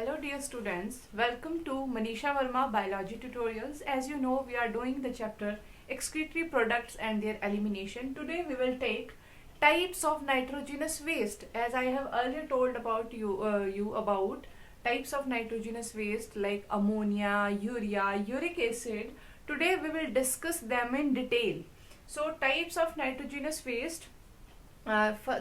Hello dear students, welcome to Manisha Verma Biology Tutorials. As you know, we are doing the chapter excretory products and their elimination. Today we will take types of nitrogenous waste. As I have earlier told about you about types of nitrogenous waste like ammonia, urea, uric acid. Today we will discuss them in detail. So types of nitrogenous waste.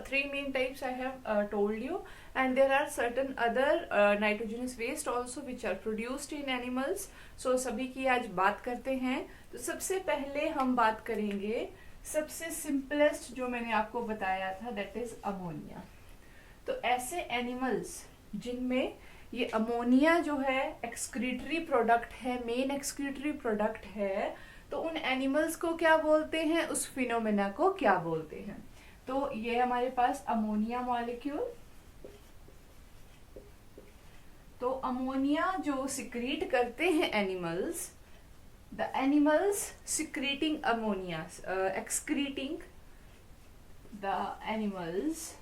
Three main types I have told you, and there are certain other nitrogenous waste also which are produced in animals. So सभी की आज बात करते हैं. तो सबसे पहले हम बात करेंगे सबसे सिंपलेस्ट जो मैंने आपको बताया था, दैट इज अमोनिया. तो ऐसे एनिमल्स जिनमें ये अमोनिया जो है एक्सक्रीटरी प्रोडक्ट है, मेन एक्सक्रीटरी प्रोडक्ट है, तो उन एनिमल्स को क्या बोलते हैं, उस फिनोमेना को क्या बोलते हैं. तो ये हमारे पास अमोनिया मॉलिक्यूल. तो अमोनिया जो सिक्रीट करते हैं animals, the animals secreting ammonia, excreting the animals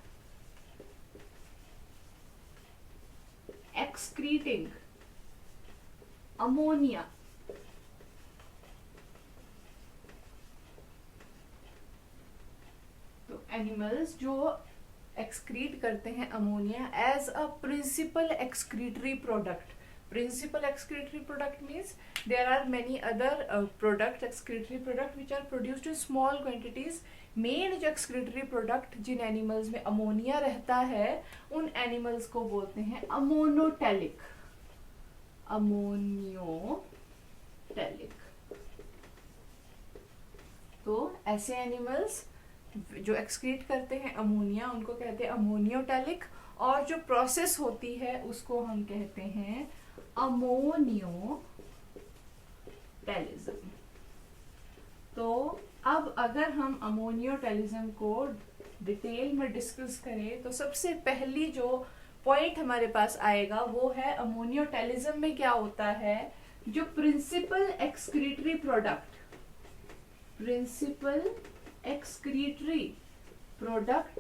excreting ammonia तो एनिमल्स जो एक्सक्रीट करते हैं ammonia as a principal excretory product. Principal excretory product means there are many other product, excretory product which are produced in small quantities. Main जो excretory product जिन animals में ammonia रहता है उन एनिमल्स को बोलते हैं अमोनोटेलिक. अमोनियोटेलिक. तो ऐसे एनिमल्स जो एक्सक्रीट करते हैं अमोनिया उनको कहते हैं अमोनियोटेलिक, और जो प्रोसेस होती है उसको हम कहते हैं अमोनियोटेलिज्म. तो अब अगर हम अमोनियोटेलिज्म को डिटेल में डिस्कस करें तो सबसे पहली जो पॉइंट हमारे पास आएगा वो है अमोनियोटेलिज्म में क्या होता है. जो principal excretory product, principal excretory product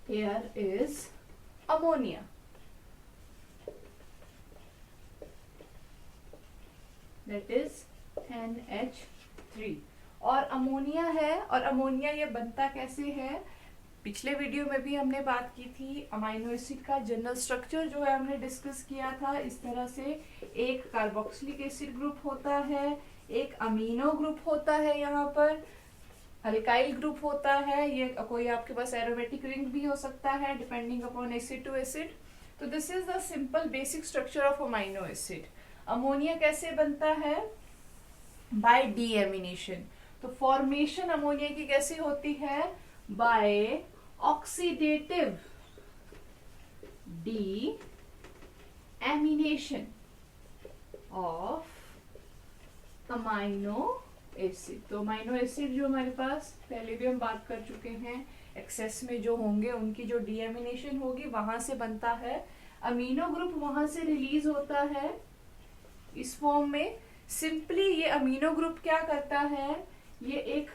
here is ammonia. That is NH3. और अमोनिया है, और अमोनिया ये बनता कैसे है, पिछले वीडियो में भी हमने बात की थी. अमाइनो एसिड का जनरल स्ट्रक्चर जो है हमने डिस्कस किया था. इस तरह से एक कार्बोक्सिलिक एसिड ग्रुप होता है, एक अमीनो ग्रुप होता है, यहाँ पर अल्काइल ग्रुप होता है, ये कोई आपके पास एरोमेटिक रिंग भी हो सकता है depending upon acid to acid. तो this is the simple basic structure of amino acid. Ammonia कैसे बनता है, बाय डीएमिनेशन. तो फॉर्मेशन अमोनिया की कैसे होती है, by oxidative deamination of amino acid. तो अमाइनो एसिड जो हमारे पास पहले भी हम बात कर चुके हैं, एक्सेस में जो होंगे उनकी जो डीएमिनेशन होगी वहां से बनता है. अमीनो ग्रुप वहां से रिलीज होता है इस फॉर्म में. सिंपली ये अमीनो ग्रुप क्या करता है, ये एक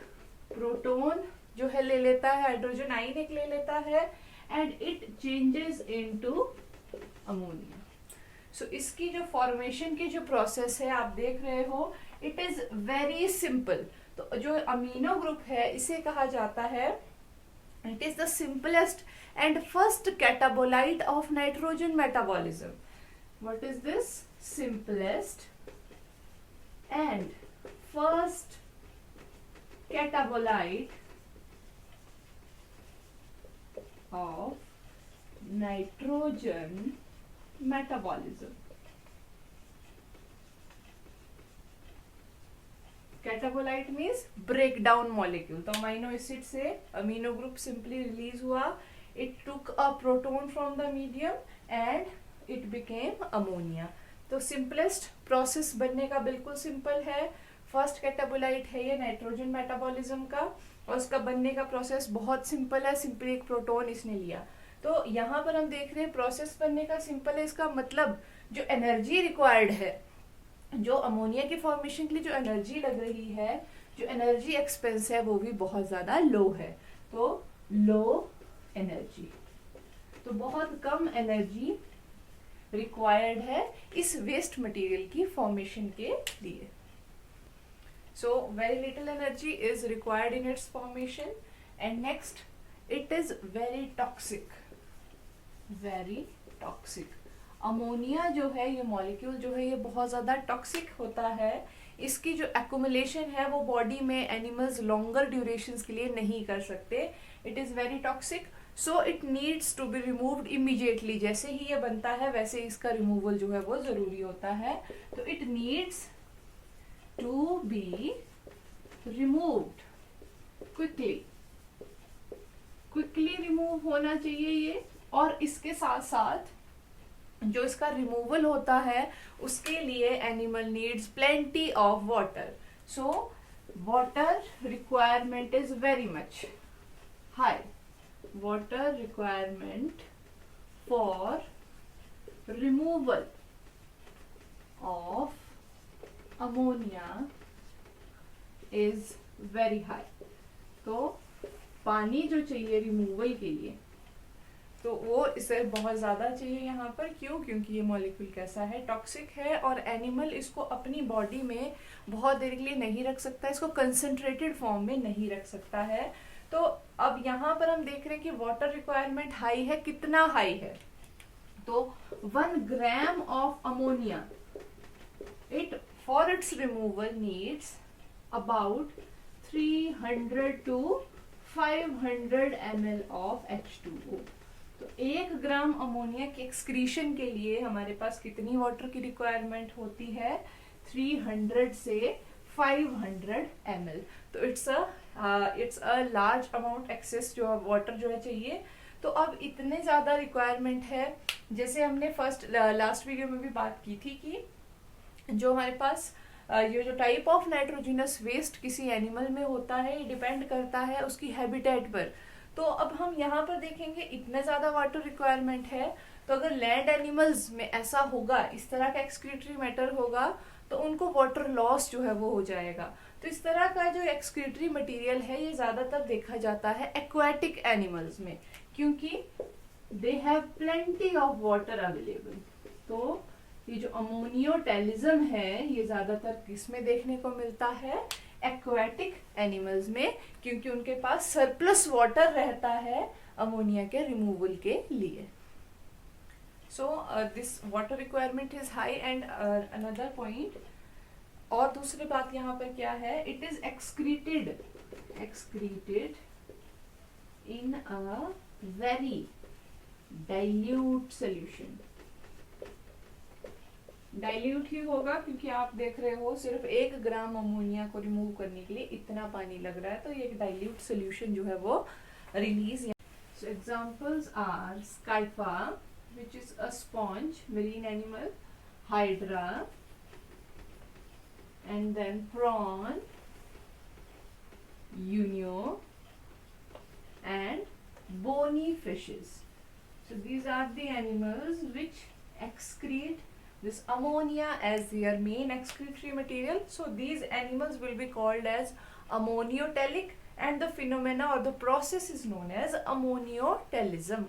प्रोटॉन जो है ले लेता है, हाइड्रोजन आयन एक ले लेता है, and it changes into ammonia. So इसकी जो फॉर्मेशन की जो प्रोसेस है आप देख रहे हो, इट इज वेरी सिंपल. तो जो अमीनो ग्रुप है इसे कहा जाता है, it is the simplest and first catabolite of nitrogen metabolism. What is this, simplest and first catabolite of nitrogen metabolism. Catabolite means break down molecule. तो amino acid से amino group simply release हुआ, it took a proton from the medium and it became ammonia. तो simplest process बनने का बिल्कुल simple है. First कैटाबोलाइट है ये नाइट्रोजन मेटाबॉलिज्म का, और उसका बनने का प्रोसेस बहुत सिंपल है. सिंपली एक प्रोटॉन इसने लिया. तो यहाँ पर हम देख रहे हैं प्रोसेस बनने का सिंपल है. इसका मतलब जो एनर्जी रिक्वायर्ड है, जो अमोनिया की फॉर्मेशन के लिए जो एनर्जी लग रही है, जो एनर्जी एक्सपेंस है, वो भी बहुत ज्यादा लो है. तो लो एनर्जी, तो बहुत कम एनर्जी रिक्वायर्ड है इस वेस्ट मटेरियल की फॉर्मेशन के लिए. So very little energy is required in its formation. And next, it is very toxic. Very toxic. Ammonia जो है, ये मॉलिक्यूल जो है, ये बहुत ज़्यादा टॉक्सिक होता है. इसकी जो एक्यूमुलेशन है वो बॉडी में एनिमल्स लॉन्गर ड्यूरेशंस के लिए नहीं कर सकते. It is very toxic, so it needs to be removed immediately. जैसे ही ये बनता है वैसे इसका रिमूवल जो है वो ज़रूरी होता है. तो it needs to be removed quickly. Quickly remove होना चाहिए ये. और इसके साथ साथ जो इसका रिमूवल होता है उसके लिए animal needs plenty of water. So water requirement is very much high. Water requirement for removal of ammonia is very high. तो पानी जो चाहिए रिमूवल के लिए तो वो इसे बहुत ज़्यादा चाहिए यहाँ पर. क्यों? क्योंकि ये मॉलिक्यूल कैसा है, टॉक्सिक है, और एनिमल इसको अपनी बॉडी में बहुत देर के लिए नहीं रख सकता, इसको कंसंट्रेटेड फॉर्म में नहीं रख सकता है. तो अब यहाँ पर हम देख रहे हैं कि वाटर रिक्वायरमेंट हाई है. कितना हाई है? तो 1 gram of ammonia, it for its removal needs about 300 to 500 ml of H2O. तो 1 ग्राम अमोनिया के एक्सक्रीशन के लिए हमारे पास कितनी वाटर की रिक्वायरमेंट होती है? 300 से 500 ml. तो it's a large amount access जो वाटर जो है चाहिए. तो अब इतने ज़्यादा रिक्वायरमेंट है, जैसे हमने लास्ट वीडियो में भी बात की थी कि जो हमारे पास ये जो टाइप ऑफ नाइट्रोजिनस वेस्ट किसी एनिमल में होता है ये डिपेंड करता है उसकी हैबिटेट पर. तो अब हम यहाँ पर देखेंगे इतना ज़्यादा वाटर रिक्वायरमेंट है. तो अगर लैंड एनिमल्स में ऐसा होगा, इस तरह का एक्सक्रीटरी मैटर होगा, तो उनको वाटर लॉस जो है वो हो जाएगा. तो इस तरह का जो एक्सक्रीटरी मटेरियल है ये ज़्यादातर देखा जाता है एक्वाटिक एनिमल्स में, क्योंकि they have plenty of water available. तो ये जो अमोनियोटेलिज्म है ये ज्यादातर किसमें देखने को मिलता है? एक्वाटिक एनिमल्स में, क्योंकि उनके पास सरप्लस वाटर रहता है अमोनिया के रिमूवल के लिए. So this water requirement is high. And another point, और दूसरी बात यहाँ पर क्या है? It is excreted in a very dilute solution. Dilute ही होगा क्योंकि आप देख रहे हो सिर्फ 1 ग्राम अमोनिया को रिमूव करने के लिए इतना पानी लग रहा है. तो ये एक डाइल्यूट सोल्यूशन जो है वो release. So examples are scypha which is a sponge marine animal, hydra, and then prawn, unio, and bony fishes. So these are the animals which excrete this ammonia as their main excretory material. So these animals will be called as ammoniotelic, and the phenomena or the process is known as ammoniotalism.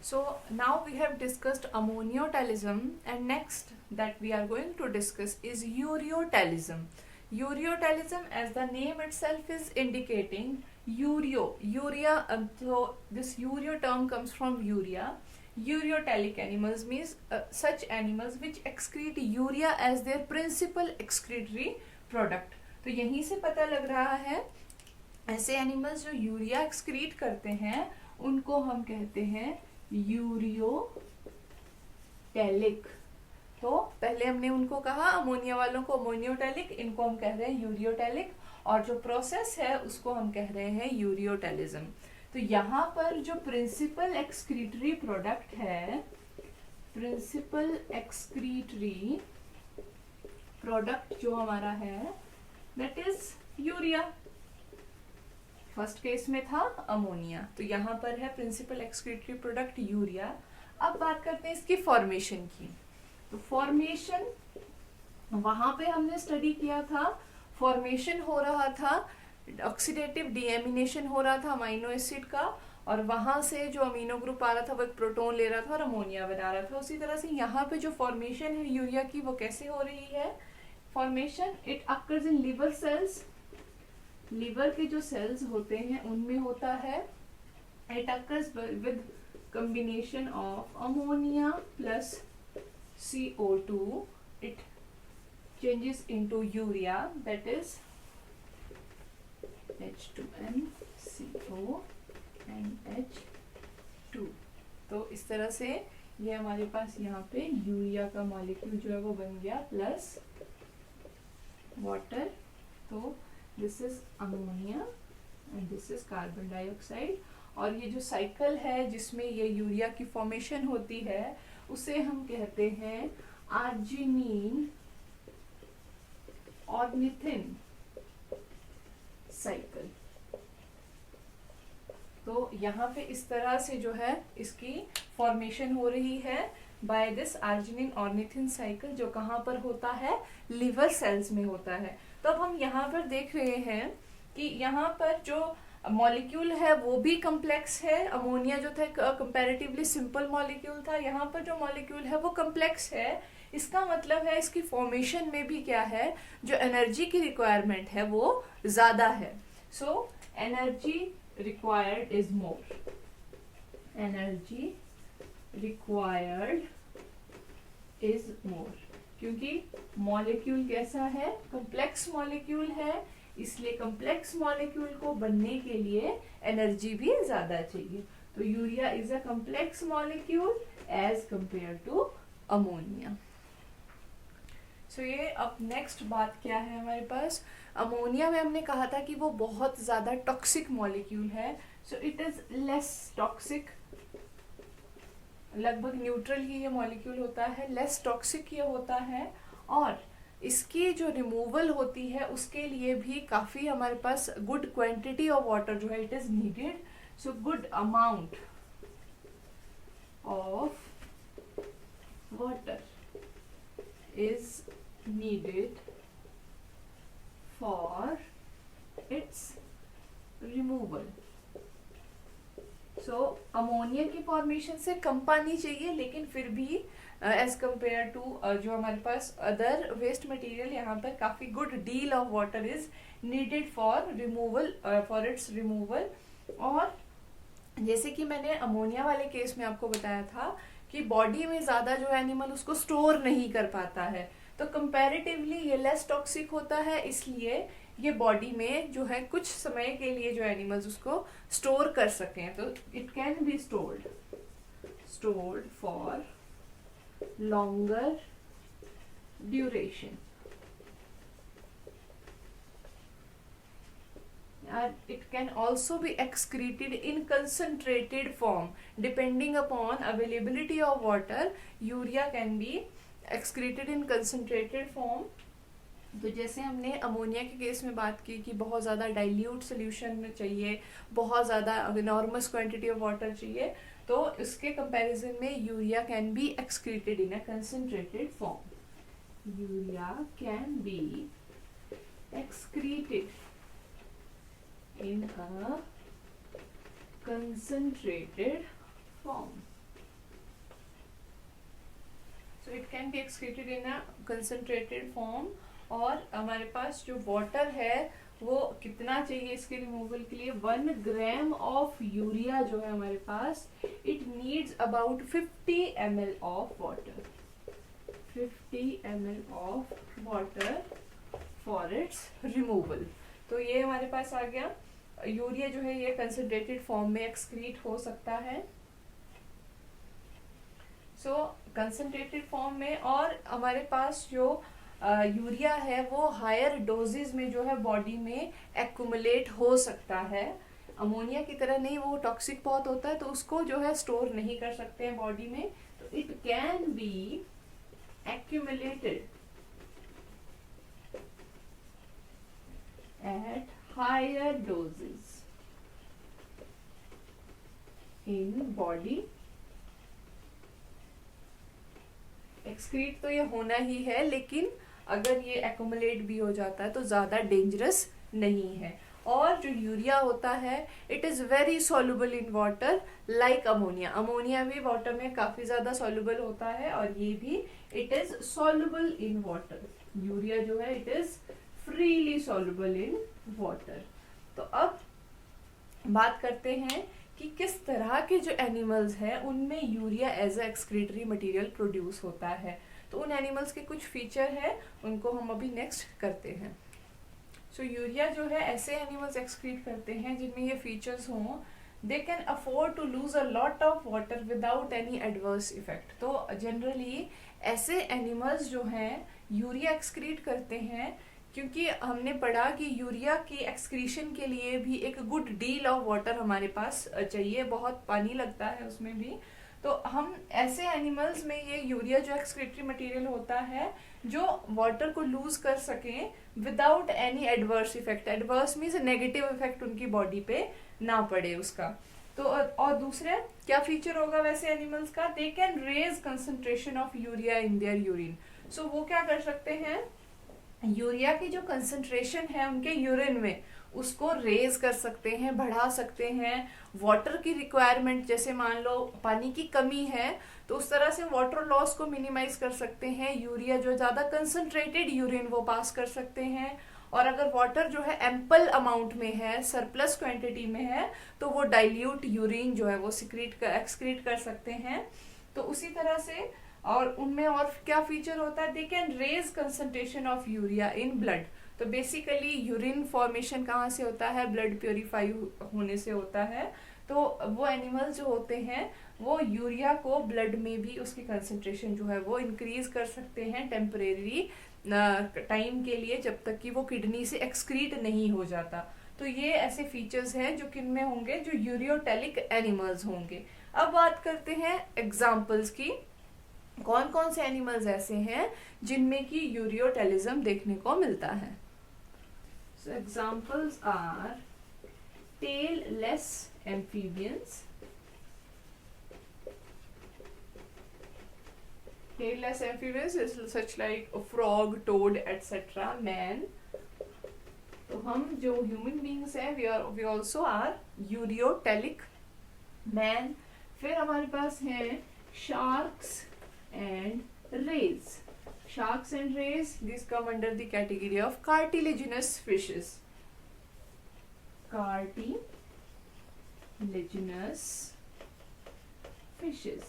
So now we have discussed ammoniotalism, and next that we are going to discuss is ureotalism. Ureotalism, as the name itself is indicating, urea, so this ureo term comes from urea. Ureotelic animals means such animals which excrete urea as their principal excretory product. तो यहीं से पता लग रहा है ऐसे animals जो urea excrete करते हैं उनको हम कहते हैं यूरियोटेलिक. तो पहले हमने उनको कहा अमोनिया वालों को अमोनियोटेलिक, इनको हम कह रहे हैं यूरियोटेलिक, और जो प्रोसेस है उसको हम कह रहे हैं यूरियोटेलिज्म. तो यहाँ पर जो प्रिंसिपल एक्सक्रीटरी प्रोडक्ट है, प्रिंसिपल एक्सक्रीटरी प्रोडक्ट जो हमारा है that is urea. First case में था अमोनिया, तो यहाँ पर है प्रिंसिपल एक्सक्रीटरी प्रोडक्ट यूरिया. अब बात करते हैं इसकी फॉर्मेशन की. तो फॉर्मेशन वहां पे हमने स्टडी किया था, फॉर्मेशन हो रहा था, ऑक्सीडेटिव डीएमिनेशन हो रहा था अमीनो एसिड का, और वहां से जो अमीनो ग्रुप आ रहा था वो एक प्रोटॉन ले रहा था और अमोनिया बना रहा था। उसी तरह से यहाँ पे जो फॉर्मेशन है यूरिया की वो कैसे हो रही है? Formation it occurs in liver cells, liver के जो सेल्स होते हैं उनमें होता है। It occurs with combination of ammonia plus CO2, it changes into urea, that is H2NCO and H2। तो इस तरह से ये हमारे पास यहाँ पे यूरिया का मॉलिक्यूल जो है वो बन गया प्लस वाटर। तो this is ammonia and this is carbon dioxide. और ये जो साइकिल है जिसमें ये यूरिया की फॉर्मेशन होती है उसे हम कहते हैं आर्जिनिन ऑर्निथिन साइकिल। तो यहाँ पे इस तरह से जो है इसकी फॉर्मेशन हो रही है by this arginine ornithine cycle, जो कहाँ पर होता है? लिवर सेल्स में होता है। तो अब हम यहाँ पर देख रहे हैं कि यहाँ पर जो मॉलिक्यूल है वो भी कम्प्लेक्स है। अमोनिया जो था कंपैरेटिवली सिंपल मॉलिक्यूल था, यहाँ पर जो मॉलिक्यूल है वो कम्प्लेक्स है। इसका मतलब है इसकी फॉर्मेशन में भी क्या है, जो एनर्जी की रिक्वायरमेंट है वो ज्यादा है। So energy required is more, energy required is more, क्योंकि मॉलिक्यूल कैसा है? कम्प्लेक्स मॉलिक्यूल है, इसलिए कम्प्लेक्स मॉलिक्यूल को बनने के लिए एनर्जी भी ज्यादा चाहिए। तो urea is a complex molecule as compare to ammonia. So ये अब नेक्स्ट बात क्या है हमारे पास? अमोनिया में हमने कहा था कि वो बहुत ज्यादा टॉक्सिक मॉलिक्यूल है। So it is less toxic, लगभग न्यूट्रल ही ये मॉलिक्यूल होता है, लेस टॉक्सिक ये होता है। और इसकी जो रिमूवल होती है उसके लिए भी काफी हमारे पास गुड क्वांटिटी ऑफ वाटर जो है it is needed. So good amount of water is needed for its removal. So ammonia की फॉर्मेशन से कम पानी चाहिए, लेकिन फिर भी एज कंपेयर टू जो हमारे पास अदर वेस्ट मटेरियल, यहाँ पर काफी good deal of water is needed for removal, for its removal. और जैसे कि मैंने अमोनिया वाले केस में आपको बताया था कि बॉडी में ज्यादा जो एनिमल उसको स्टोर नहीं कर पाता है, तो कंपैरेटिवली ये लेस टॉक्सिक होता है, इसलिए ये बॉडी में जो है कुछ समय के लिए जो एनिमल्स उसको स्टोर कर सकें। तो it can be stored for longer duration, and it can also be excreted in concentrated form depending upon availability of water. Urea can be excreted in concentrated form। तो जैसे हमने अमोनिया के case में बात की कि बहुत ज़्यादा डाइल्यूट सोल्यूशन में चाहिए, बहुत ज़्यादा इनॉर्मस क्वांटिटी ऑफ वाटर चाहिए, तो इसके कंपैरिजन में urea can be excreted in a concentrated form. Urea can be excreted in a concentrated form. So it can be excreted in a concentrated form. और हमारे पास जो वाटर है वो कितना चाहिए इसके रिमूवल के लिए? 1 ग्राम ऑफ यूरिया जो है हमारे पास, it needs about 50 ml of water, 50 ml of water for its removal. तो ये हमारे पास आ गया। यूरिया जो है ये कंसंट्रेटेड फॉर्म में एक्सक्रीट हो सकता है। सो कंसंट्रेटेड फॉर्म में, और हमारे पास जो यूरिया है वो हायर डोजेज में जो है बॉडी में एक्यूमुलेट हो सकता है। अमोनिया की तरह नहीं, वो टॉक्सिक बहुत होता है तो उसको जो है स्टोर नहीं कर सकते हैं बॉडी में। तो it can be accumulated at higher doses in body. Excrete तो ये होना ही है, लेकिन अगर ये एक्यूमुलेट भी हो जाता है तो ज़्यादा डेंजरस नहीं है। और जो यूरिया होता है it is very soluble in water like ammonia. Ammonia भी वाटर में काफ़ी ज़्यादा सॉल्युबल होता है और ये भी it is soluble in water. Urea जो है it is freely soluble in water. तो अब बात करते हैं कि किस तरह के जो एनिमल्स हैं उनमें urea as a excretory material produce होता है। तो उन एनिमल्स के कुछ फीचर है उनको हम अभी नेक्स्ट करते हैं। सो यूरिया जो है ऐसे एनिमल्स एक्सक्रीट करते हैं जिनमें ये फीचर्स हों, they can afford to lose a lot of water without any adverse effect. तो जनरली ऐसे एनिमल्स जो हैं यूरिया एक्सक्रीट करते हैं क्योंकि हमने पढ़ा कि यूरिया की एक्सक्रीशन के लिए भी एक गुड डील ऑफ वाटर हमारे पास चाहिए, बहुत पानी लगता है उसमें भी। तो हम ऐसे एनिमल्स में ये यूरिया जो एक्सक्रीटरी मटेरियल होता है जो वाटर को लूज कर सकें without any adverse effect. Adverse means negative effect उनकी बॉडी पे ना पड़े उसका। तो और दूसरे क्या फीचर होगा वैसे एनिमल्स का, they can raise concentration of urea in their urine. So वो क्या कर सकते हैं, यूरिया की जो कंसंट्रेशन है उनके यूरिन में उसको रेज कर सकते हैं, बढ़ा सकते हैं। वाटर की रिक्वायरमेंट, जैसे मान लो पानी की कमी है तो उस तरह से वाटर लॉस को मिनिमाइज कर सकते हैं। यूरिया जो ज़्यादा कंसंट्रेटेड यूरिन वो पास कर सकते हैं। और अगर वाटर जो है एम्पल अमाउंट में है, सरप्लस क्वांटिटी में है, तो वो डाइल्यूट यूरिन जो है वो एक्सक्रीट कर सकते हैं। तो उसी तरह से और उनमें और क्या फीचर होता है, they can raise concentration of urea in blood. तो बेसिकली यूरिन फॉर्मेशन कहाँ से होता है, ब्लड प्योरीफाई होने से होता है। तो वो एनिमल्स जो होते हैं वो यूरिया को ब्लड में भी उसकी कंसंट्रेशन जो है वो इंक्रीज कर सकते हैं टेम्परेरी टाइम के लिए, जब तक कि वो किडनी से एक्सक्रीट नहीं हो जाता। तो ये ऐसे फीचर्स हैं जो किन में होंगे, जो यूरियोटेलिक एनिमल्स होंगे। अब बात करते हैं एग्जाम्पल्स की, कौन कौन से एनिमल्स ऐसे हैं जिनमें कि यूरियोटेलिज्म देखने को मिलता है। So examples are tailless amphibians, tailless amphibians is such like a frog, toad, etc. Man. तो हम जो ह्यूमन बींग्स हैं we also are ureotelic man. फिर हमारे पास हैं sharks and rays. Sharks and rays, these come under the category of cartilaginous fishes. Cartilaginous fishes.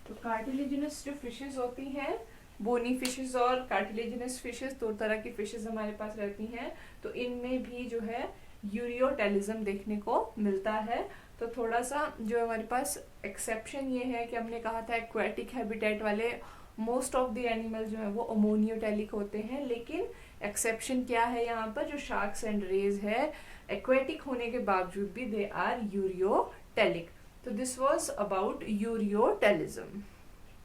तो cartilaginous जो फिशेस होती हैं, बोनी फिशेस और कार्टिलेजिनस फिशेस, दो तरह की फिशेस हमारे पास रहती हैं। तो इनमें भी जो है यूरियोटेलिज्म देखने को मिलता है। तो थोड़ा सा जो हमारे पास एक्सेप्शन ये है कि हमने कहा था एक्वेटिक हैबिटेट वाले मोस्ट ऑफ द एनिमल जो है वो अमोनियोटेलिक होते हैं, लेकिन एक्सेप्शन क्या है यहाँ पर, जो शार्क्स एंड रेज है एक्वेटिक होने के बावजूद भी they are ureotelic. So this was about Uriotelism.